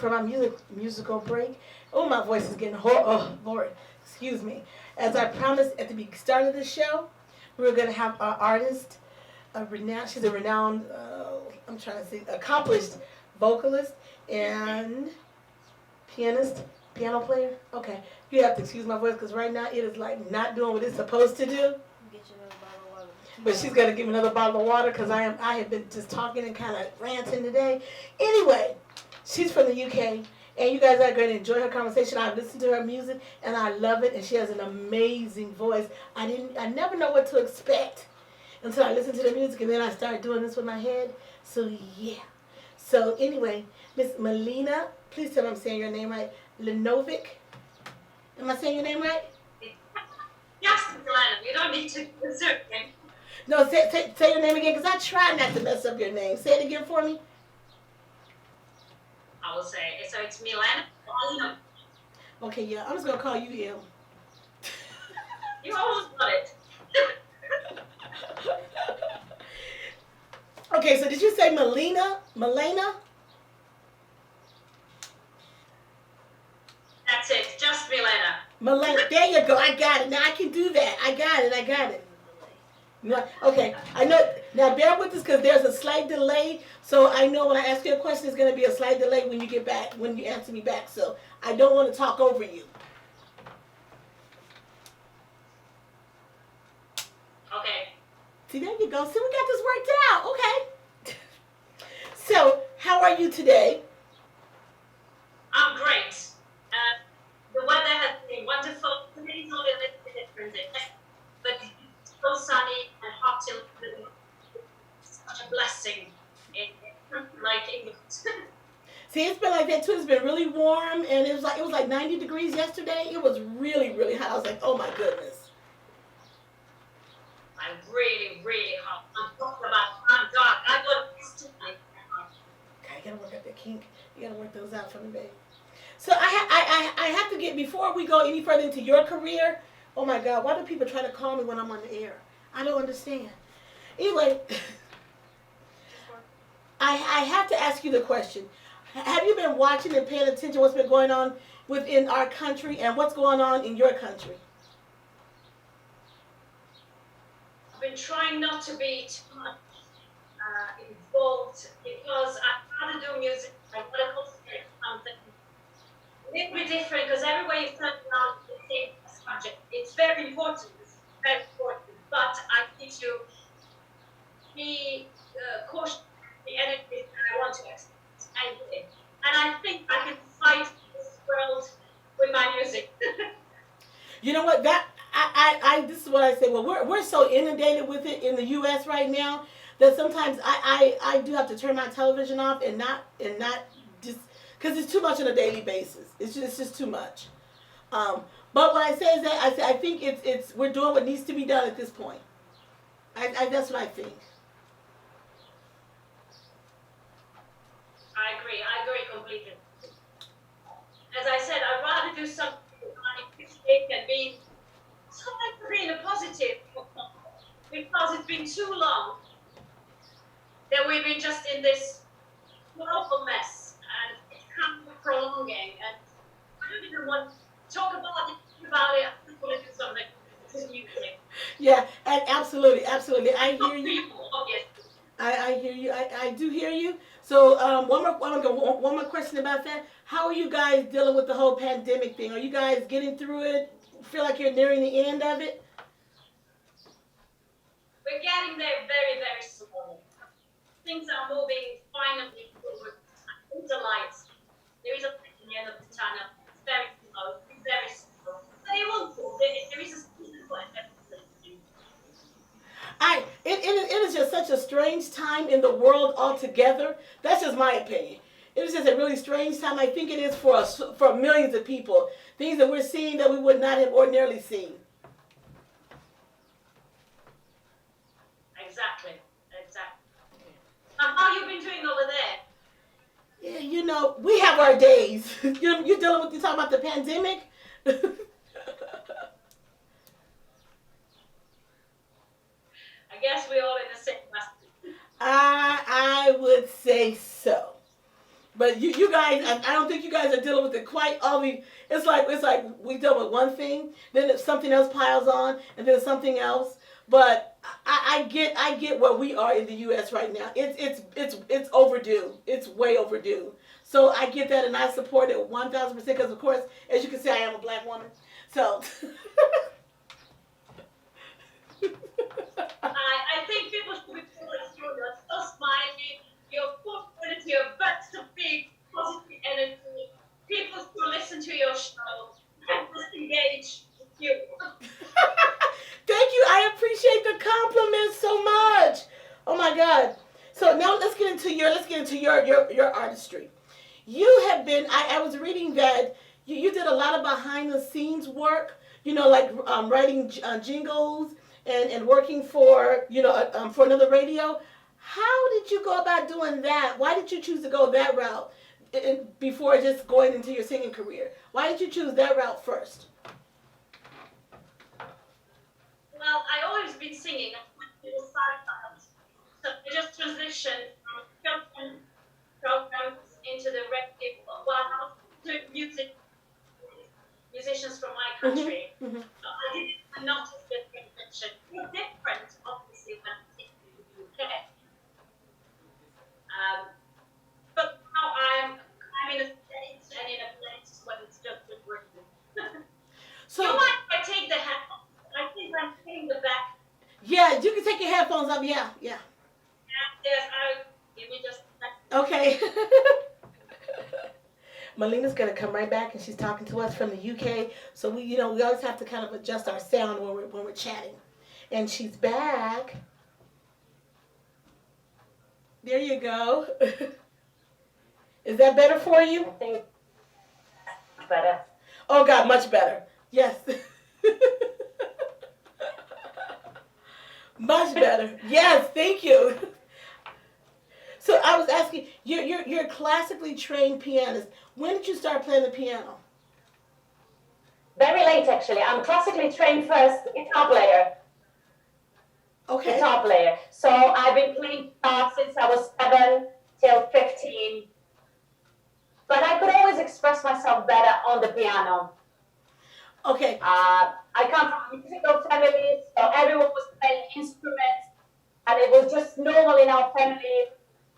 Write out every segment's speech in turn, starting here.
for my musical break. Oh, my voice is getting hoarse. Oh, Lord, excuse me. As I promised at the start of the show, we were going to have our artist, she's a renowned, I'm trying to say, accomplished vocalist and pianist, piano player. Okay, you have to excuse my voice because right now it is like not doing what it's supposed to do. Get you another bottle of water. But she's gonna give me another bottle of water because I have been just talking and kind of ranting today. Anyway, she's from the UK, and you guys are going to enjoy her conversation. I've listened to her music and I love it, and she has an amazing voice. I never know what to expect until I listen to the music, and then I start doing this with my head. So yeah. So anyway, Miss Malena, please tell me I'm saying your name right. Lenovic. Am I saying your name right? Yes, Malena. You don't need to insert me. No, say your name again, because I try not to mess up your name. Say it again for me. I will say it. So it's Malena. Okay, yeah, I'm just going to call you M. You almost got it. Okay, so did you say Malena? Malena? That's it. Just Malena. Malena. There you go. I got it. Now I can do that. I got it. No, okay, I know. Now bear with us because there's a slight delay. So I know when I ask you a question, it's going to be a slight delay when you get back, when you answer me back. So I don't want to talk over you. Okay. See, there you go. See, we got this worked out. Okay. So, how are you today? I'm great. The weather has been wonderful. Today's only a little bit different, but it's so sunny and hot till such a blessing like England. See, it's been like that too. It's been really warm, and it was like 90 degrees yesterday. It was really, really hot. I was like, oh my goodness. I'm really, really hot. I'm dark. I got used to it. Okay, I gotta work out that kink. You gotta work those out for me, babe. So I have to get, before we go any further into your career. Oh my God, why do people try to call me when I'm on the air? I don't understand. Anyway, I have to ask you the question. Have you been watching and paying attention what's been going on within our country and what's going on in your country? I've been trying not to be too much involved because I'd rather do music. I want to concentrate on something a little bit different because everywhere you turn around the same subject. It's very important. But I need to be cautious of the energy that I want to express. And I think I can fight this world with my music. You know what? This is what I say. Well, we're so inundated with it in the U.S. right now that sometimes I do have to turn my television off and not just because it's too much on a daily basis. It's just too much. But what I say is that I think it's we're doing what needs to be done at this point. That's what I think. I agree completely. As I said, I'd rather do something artistic and be something in a positive because it's been too long that we've been just in this horrible mess and it's kind of prolonging and I don't even want to talk about it, I just want to do something. This is new thing. Yeah, and absolutely. I hear you. Obviously. I hear you. I do hear you. So one more question about that. How are you guys dealing with the whole pandemic thing? Are you guys getting through it? Feel like you're nearing the end of it? We're getting there very, very slowly. Things are moving finally forward. There's a light. There is a light in the end of the tunnel. It's very slow. It's very slow. But it will go. There is a season for everything. It is just such a strange time in the world altogether. That's just my opinion. It is just a really strange time. I think it is for millions of people. Things that we're seeing that we would not have ordinarily seen. Exactly. How you been doing over there? Yeah, we have our days. You're dealing with, you talking about the pandemic? I guess we're all in the same mess. I would say so. But you guys, I don't think you guys are dealing with it quite all the. It's like we deal with one thing, then if something else piles on, and then something else. But I get where we are in the U.S. right now. It's overdue. It's way overdue. So I get that, and I support it 1,000% because, of course, as you can see, I am a black woman. So. I think people should be feeling through. You're so smiley. You're full of energy. You're burst of big positive energy. People who listen to your show and just engage with you. Thank you. I appreciate the compliment so much. Oh my God. So now let's get into your artistry. You have been. I was reading that you did a lot of behind the scenes work. Like writing jingles and working for for another radio. How did you go about doing that? Why did you choose to go that route before just going into your singing career? Why did you choose that route first? Well, I always been singing. I went to the side times. So I just transitioned from children programs into the radio while I was doing musicians from my country. Mm-hmm, mm-hmm. So I didn't notice the transition. It's different, obviously, when I'm singing in the UK. But now I'm in a state and in a place when it's just different. So You mind if I take the hat off? I think I'm hitting the back. yeah, you can take your headphones off. Yeah, yeah. Yes, give me just a second. Okay. Malena's gonna come right back, and she's talking to us from the UK. So we always have to kind of adjust our sound when we're chatting. And she's back. There you go. Is that better for you? I think better. Oh God, much better. Yes. Much better. Yes, thank you. So I was asking, you're a classically trained pianist. When did you start playing the piano? Very late, actually. I'm classically trained first guitar player. Okay. Guitar player. So I've been playing guitar since I was 7 till 15. But I could always express myself better on the piano. Okay. I come from a musical family, so everyone was playing instruments, and it was just normal in our family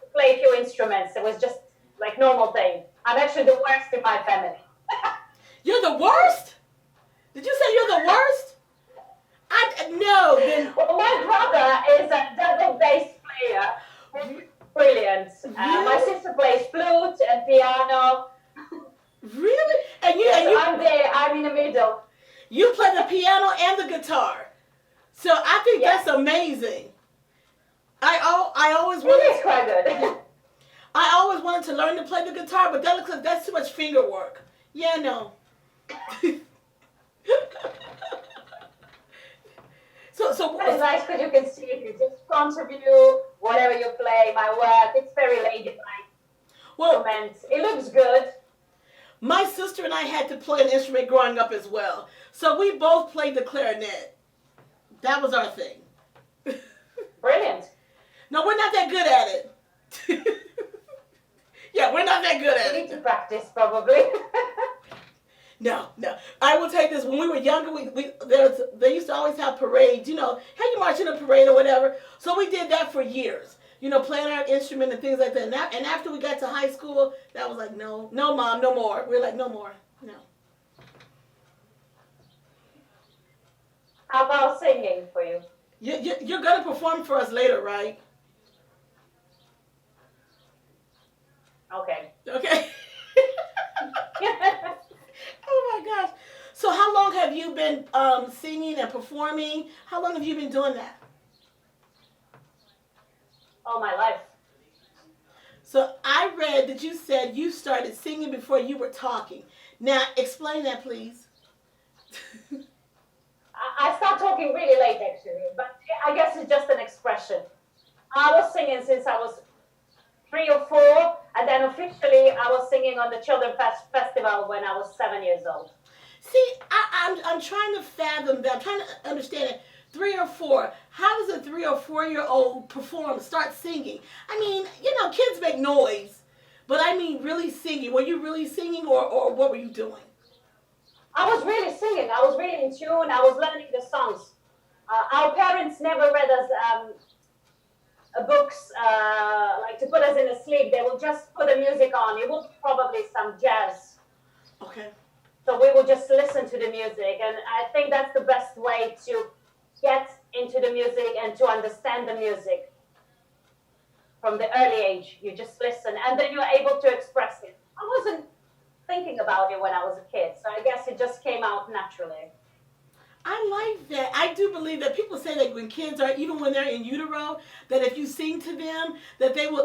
to play a few instruments. It was just like normal thing. I'm actually the worst in my family. You're the worst? Did you say you're the worst? No. Then Well, my brother is a double bass player. Brilliant. My sister plays flute and piano. really? And I'm there. I'm in the middle. you play the piano and the guitar. So I think Yes. that's amazing. I always It wanted is quite good. I always wanted to learn to play the guitar, but that looks like that's too much finger work. Yeah, no. so It's nice because you can see it. It's in front of you. Whatever you play, my work. It's very ladylike. well, It looks good. my sister and I had to play an instrument growing up as well. So we both played the clarinet. That was our thing. Brilliant. No, we're not that good at it. Yeah, we're not that good at You need to it. practice, probably. No. I will tell you this: when we were younger, they used to always have parades. Hey, you march in a parade or whatever. So we did that for years. Playing our instrument and things like that. And after we got to high school, that was like, no, mom, no more. We're like, no more, no. How about singing for you? You're gonna perform for us later, right? Okay. Okay. Oh my gosh. So how long have you been singing and performing? How long have you been doing that? All my life. So I read that you said you started singing before you were talking. Now explain that, please. I start talking really late, actually, but I guess it's just an expression. I was singing since I was 3 or 4, and then officially I was singing on the Children's Festival when I was 7 years old. See, I'm trying to fathom that. I'm trying to understand it. 3 or 4. How does a 3 or 4-year-old start singing? I mean, kids make noise, But I mean, really singing. Were you really singing, or what were you doing? I was really singing. I was really in tune. I was learning the songs. Our parents never read us books like to put us in a sleep. They would just put the music on. It would be probably some jazz. Okay. So we would just listen to the music. And I think that's the best way to get into the music and to understand the music. From the early age, you just listen and then you're able to express it. I wasn't thinking about it when I was a kid, so I guess it just came out naturally. I like that. I do believe that people say that when kids are, even when they're in utero, that if you sing to them, that they will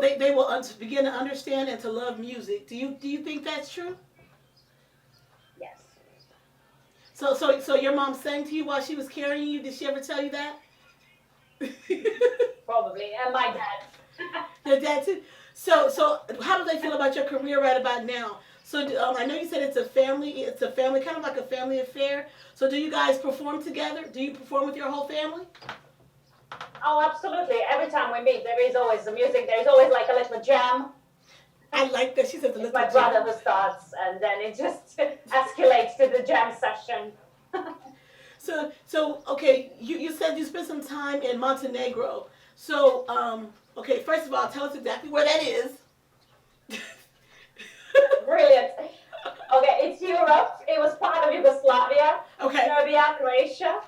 begin to understand and to love music. Do you think that's true? Yes. So your mom sang to you while she was carrying you. Did she ever tell you that? Probably. And my dad. Your dad too. So how do they feel about your career right about now? So I know you said it's a family kind of like a family affair. So do you guys perform together? Do you perform with your whole family? Oh, absolutely. Every time we meet, there is always the music. There is always like a little jam. I like that. She says a It's little my jam. brother who starts, and then it just escalates to the jam session. So okay, you said you spent some time in Montenegro. So okay, first of all, tell us exactly where that is. Brilliant. Okay, it's Europe. It was part of Yugoslavia, Okay. Serbia, Croatia.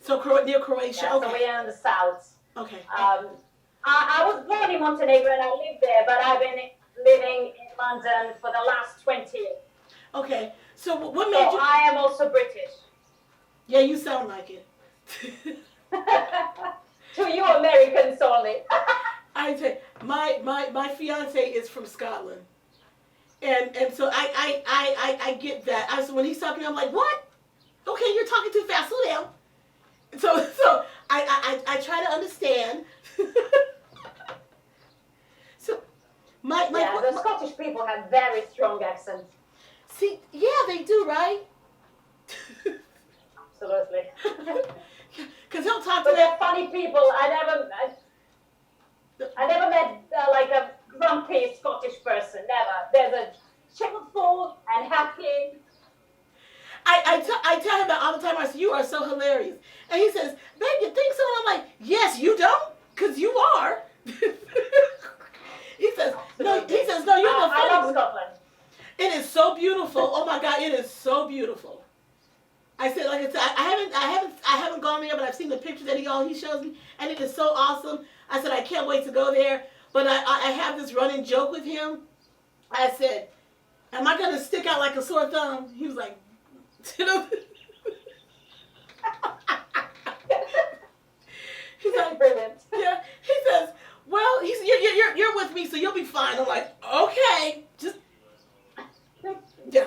So near Croatia. Yeah, Okay. so we're in the south. Okay. I was born in Montenegro and I lived there, but I've been living in London for the last 20 years. Okay. So what made So you? I am also British. Yeah, you sound like it. To you Americans only. I say my fiance is from Scotland, and so I get that. So when he's talking, I'm like, what? Okay, you're talking too fast. Slow down. So I try to understand. So Yeah, the Scottish people have very strong accents. see, yeah, they do, right? Absolutely. Because he'll talk to But them. they're funny people. I never met like a grumpy Scottish person. Never. There's a cheerful and happy. I tell him that all the time. I say, you are so hilarious. And he says, babe, you think so? And I'm like, yes, you don't? Because you are. He says, no, you're the I funny love one. Scotland. It is so beautiful. Oh my God, it is so beautiful. I said, like I said, I haven't gone there, but I've seen the pictures that he shows me, and it is so awesome. I said, I can't wait to go there. But I have this running joke with him. I said, am I gonna stick out like a sore thumb? He was like, you know. He's like, Brilliant. yeah. He says, well, you're with me, so you'll be fine. I'm like, okay, just yeah.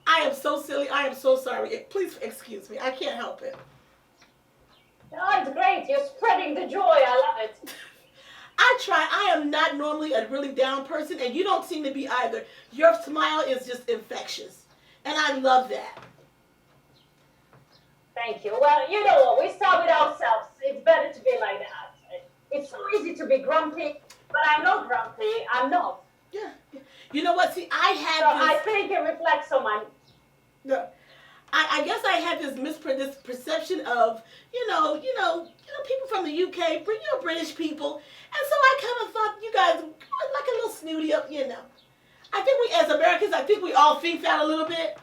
I am so silly. I am so sorry. Please excuse me. I can't help it. No, it's great. You're spreading the joy. I love it. I try. I am not normally a really down person, and you don't seem to be either. Your smile is just infectious, and I love that. Thank you. Well, you know what? We start with ourselves. It's better to be like that. It's so easy to be grumpy, but I'm not grumpy. I'm not. Yeah. You know what? See, I had So this. I think it reflects on my. No, I guess I had this perception of people from the UK, British people, and so I kind of thought you guys were like a little snooty up, I think we as Americans, I think we all think that a little bit,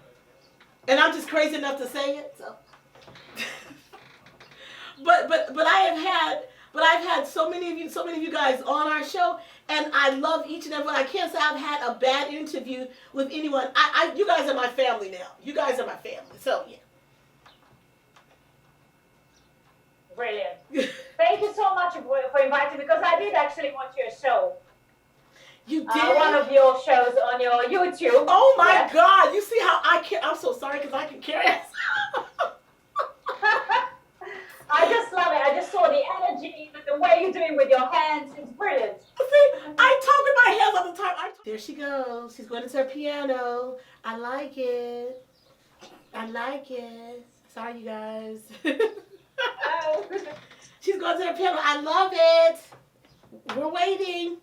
and I'm just crazy enough to say it. So, but I've had so many of you guys on our show, and I love each and every one. I can't say I've had a bad interview with anyone. You guys are my family now. You guys are my family. So yeah. Brilliant. Thank you so much for inviting me because I did actually watch your show. You did? One of your shows on your YouTube. Oh my Yes. God! You see how I can? I'm so sorry because I can carry it. I just love it. I just saw the energy, the way you're doing with your hands. It's brilliant. See, I talk with my hands all the time. There she goes. She's going to her piano. I like it. I like it. Sorry, you guys. Oh. She's going to her piano. I love it. We're waiting.